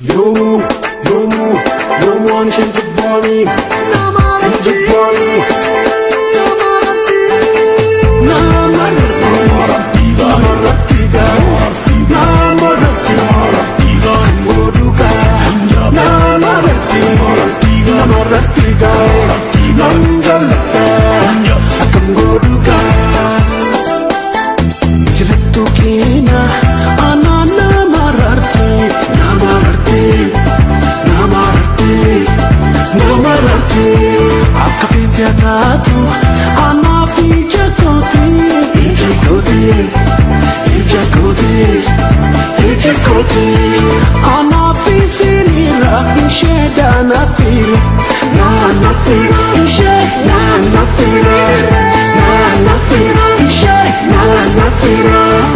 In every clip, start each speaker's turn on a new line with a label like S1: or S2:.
S1: يوم وانش انت تباني انت تباني
S2: Piatato, ana ficha koti, ana fisinira, insheda na fira, na fira, insheda na fira, insheda na fira.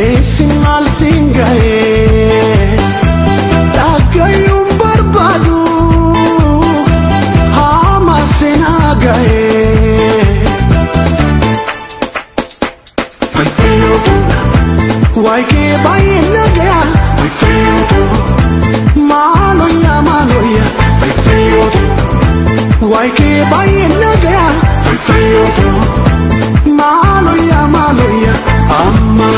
S2: Esimal singaye Takayum barbadu Hama senagaye Fayfayoto Waike baye nagaya Fayfayoto Maloya Fayfayoto Waike baye nagaya Fayfayoto Maloya Amma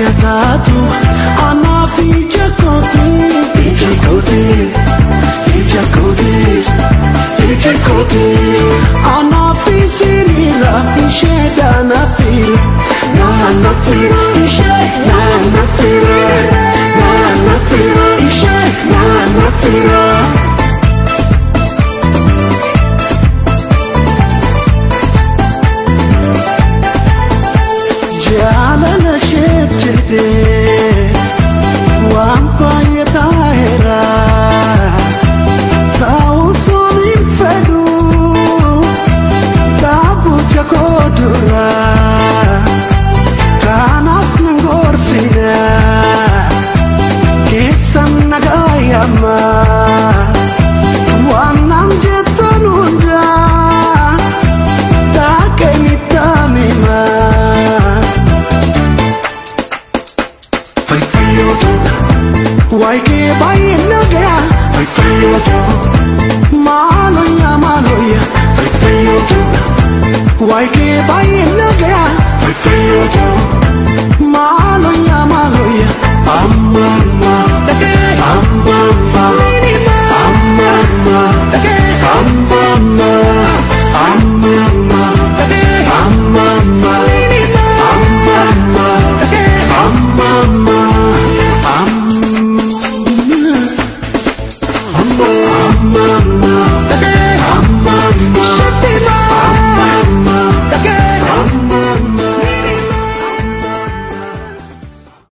S2: Piatato, ana ficha koti, ana fisinira, insheda na fira, insheda na fira, insheda na fira.